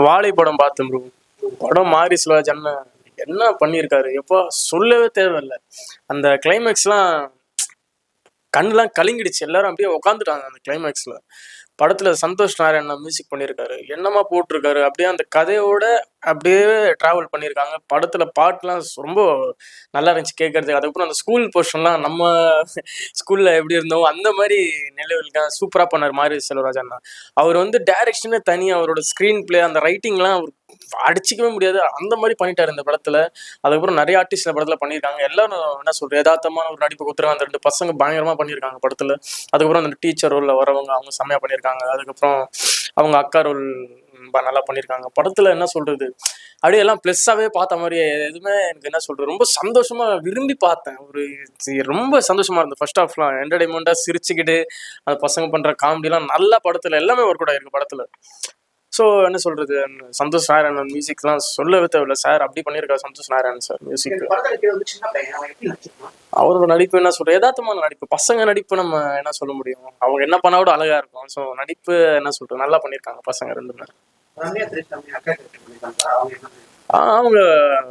வாழை படம் பார்த்தேன் ப்ரோ. படம் மாரி செல்வராஜ் அண்ணன் என்ன பண்ணியிருக்காரு எப்போ சொல்லவே தேவையில்லை. அந்த கிளைமேக்ஸ்லாம் கண்ணுலாம் கலங்கிடுச்சு. எல்லாரும் அப்படியே உட்காந்துட்டாங்க அந்த கிளைமேக்ஸ்ல. படத்துல சந்தோஷ் நாராயண் மியூசிக் பண்ணியிருக்காரு. என்னமா போட்டிருக்காரு. அப்படியே அந்த கதையோட அப்படியே டிராவல் பண்ணியிருக்காங்க. படத்துல பாட்டுலாம் ரொம்ப நல்லா இருந்துச்சு கேட்கறதுக்கு. அதுக்கப்புறம் அந்த ஸ்கூல் போர்ஷன்லாம் நம்ம ஸ்கூல்ல எப்படி இருந்தோம் அந்த மாதிரி நிலவுகளுக்கு சூப்பரா பண்ணார் மாரி செல்வராஜ் அண்ணா. அவர் வந்து டைரக்ஷனே தனி. அவரோட ஸ்கிரீன் பிளே அந்த ரைட்டிங்லாம் அவர் அடிச்சிக்கவே முடியாது. அந்த மாதிரி பண்ணிட்டாரு இந்த படத்துல. அதுக்கப்புறம் நிறைய ஆர்டிஸ்ட் இந்த படத்துல பண்ணியிருக்காங்க. எல்லாரும் என்ன சொல்றது யதார்த்தமான ஒரு நடிப்பு கொடுத்துருக்காங்க. அந்த 2 பசங்க பயங்கரமா பண்ணியிருக்காங்க படத்துல. அதுக்கப்புறம் அந்த டீச்சர் ரோல்ல வரவங்க அவங்க செம்மையா பண்ணியிருக்காங்க. அதுக்கப்புறம் அவங்க அக்கா ரோல் நல்லா பண்ணியிருக்காங்க. படத்துல என்ன சொல்றது அப்படியே எல்லாம் பிளஸ்ஸாவே பார்த்த மாதிரி எதுவுமே எனக்கு என்ன சொல்றது ரொம்ப சந்தோஷமா விரும்பி பார்த்தேன். ரொம்ப சந்தோஷமா இருந்தது. ஃபர்ஸ்ட் ஹாஃப்லாம் என்டர்டைன்மெண்டா சிரிச்சுக்கிட்டு அந்த பசங்க பண்ற காமெடிலாம் நல்லா படத்துல எல்லாமே ஒர்க் அவுட் ஆயிருக்கு படத்துல. ஸோ என்ன சொல்றது சந்தோஷ் நாராயணன் மியூசிக்லாம் சொல்லவே தேவையில்ல. சார் அப்படி பண்ணியிருக்காரு சந்தோஷ் நாராயணன் சார் மியூசிக். அவரோட நடிப்பு என்ன சொல்றது யதார்த்தமான நடிப்பு. பசங்க நடிப்பு நம்ம என்ன சொல்ல முடியும். அவங்க என்ன பண்ணா கூட அழகா இருக்கும். ஸோ நடிப்பு என்ன சொல்றது நல்லா பண்ணியிருக்காங்க பசங்க 2 பேரும். அவங்க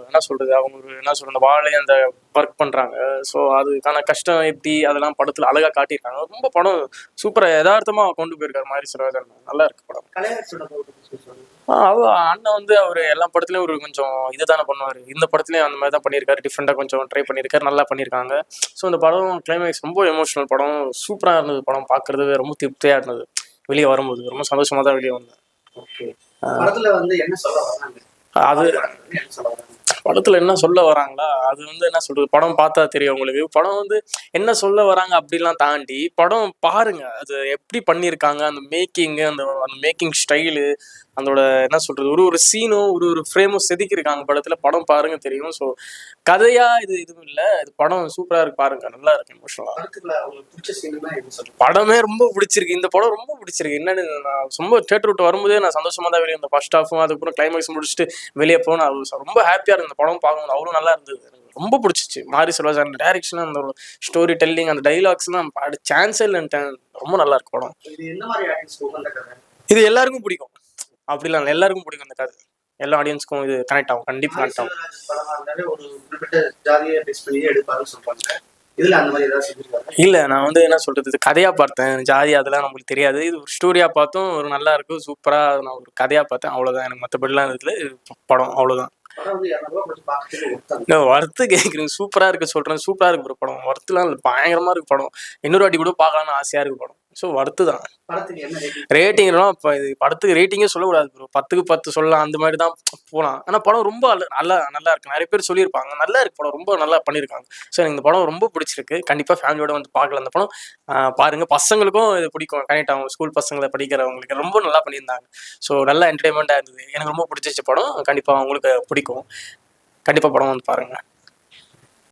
என்ன சொல்றது அவங்க என்ன சொல்றது அந்த வாழை அந்த ஒர்க் பண்றாங்க. ஸோ அதுக்கான கஷ்டம் எப்படி அதெல்லாம் படத்துல அழகா காட்டியிருக்காங்க. ரொம்ப படம் சூப்பரா யதார்த்தமா கொண்டு போயிருக்காரு மாரி செல்வராஜ். நல்லா இருக்கு படம். அண்ணன் வந்து அவரு எல்லா படத்துலயும் ஒரு கொஞ்சம் இதுதானே பண்ணுவாரு. இந்த படத்துலயும் அந்த மாதிரி தான் பண்ணியிருக்காரு. டிஃப்ரெண்டா கொஞ்சம் ட்ரை பண்ணியிருக்காரு. நல்லா பண்ணியிருக்காங்க. ஸோ இந்த படம் கிளைமேக்ஸ் ரொம்ப எமோஷனல் படம். சூப்பரா இருந்தது படம். பார்க்கறது ரொம்ப திருப்தியா இருந்தது. வெளியே வரும்போது ரொம்ப சந்தோஷமா தான் வெளியே வந்தேன். அது படத்துல என்ன சொல்ல வராங்களா அது வந்து என்ன சொல்றது படம் பார்த்தா தெரியும் உங்களுக்கு. படம் வந்து என்ன சொல்ல வராங்க அப்படிலாம் தாண்டி படம் பாருங்க. அது எப்படி பண்ணியிருக்காங்க அந்த மேக்கிங் அந்த அந்த மேக்கிங் ஸ்டைலு அதோட என்ன சொல்றது ஒரு ஒரு சீனும் ஒரு ஃப்ரேமும் செதுக்கியிருக்காங்க படத்துல. படம் பாருங்க தெரியும். ஸோ கதையா இது இதுவும் இல்லை. இது படம் சூப்பரா இருக்கு பாருங்க. நல்லா இருக்கு எமோஷனலா. படமே ரொம்ப பிடிச்சிருக்கு. இந்த படம் ரொம்ப பிடிச்சிருக்கு. என்னன்னு நான் ரொம்ப தியேட்டர் விட்டு வரும்போதே நான் சந்தோஷமா தான் வெளியே இருந்தேன். ஃபர்ஸ்ட் ஹாஃபும் அதுக்கப்புறம் கிளைமேக்ஸ் முடிச்சுட்டு வெளியே போனேன். அது ரொம்ப ஹாப்பியா இருந்த படம் பார்க்கணும். அவ்வளோ நல்லா இருந்தது. எனக்கு ரொம்ப பிடிச்சிச்சு. மாரி செல்வராஜ் அந்த டைரக்ஷன் அந்த ஸ்டோரி டெல்லிங் அந்த டைலாக்ஸ்லாம் சான்ஸே இல்லைன்ட்டேன். ரொம்ப நல்லா இருக்கு படம். இது எல்லாருக்கும் பிடிக்கும். அப்படிலாம் இல்லை எல்லாருக்கும் பிடிக்கும் இந்த கதை. எல்லா ஆடியன்ஸ்க்கும் இது கனெக்ட் ஆகும். கண்டிப்பா கனெக்ட் ஆகும். இல்ல நான் வந்து என்ன சொல்றது கதையா பார்த்தேன். ஜாதி அதெல்லாம் நம்மளுக்கு தெரியாது. இது ஒரு ஸ்டோரியா பார்த்தோம். ஒரு நல்லா இருக்கு சூப்பரா. நான் ஒரு கதையா பார்த்தேன். அவ்வளவுதான். எனக்கு மற்றபடிலாம் இதுல படம் அவ்வளவுதான். ஒர்த்து கேட்குறீங்க. சூப்பரா இருக்கு சொல்றேன். சூப்பரா இருக்கு ப்ரோ படம். ஒர்த்துலாம் இல்லை பயங்கரமா இருக்கு படம். இன்னொரு வாட்டி கூட பார்க்கலாம்னு ஆசையா இருக்கு படம். ஸோ ஒர்த்து தான். ரேட்டிங்லாம் இப்போ இது படத்துக்கு ரேட்டிங்கே சொல்லக்கூடாது ப்ரோ. 10க்கு 10 சொல்லலாம் அந்த மாதிரி தான் போகலாம். ஆனால் படம் ரொம்ப நல்லா நல்லா இருக்கு. நிறைய பேர் சொல்லியிருப்பாங்க நல்லா இருக்கு படம். ரொம்ப நல்லா பண்ணியிருக்காங்க. ஸோ எனக்கு இந்த படம் ரொம்ப பிடிச்சிருக்கு. கண்டிப்பாக ஃபேமிலியோட வந்து பார்க்கலாம் அந்த படம். பாருங்க பசங்களுக்கும் இது பிடிக்கும். கனெக்ட் ஆகும். ஸ்கூல் பசங்களை படிக்கிறவங்களுக்கு ரொம்ப நல்லா பண்ணியிருந்தாங்க. ஸோ நல்லா என்டர்டைன்மெண்ட்டாக இருந்தது. எனக்கு ரொம்ப பிடிச்சிச்சு படம். கண்டிப்பாக அவங்களுக்கு பிடிக்கும். கண்டிப்பாக படம் வந்து பாருங்க.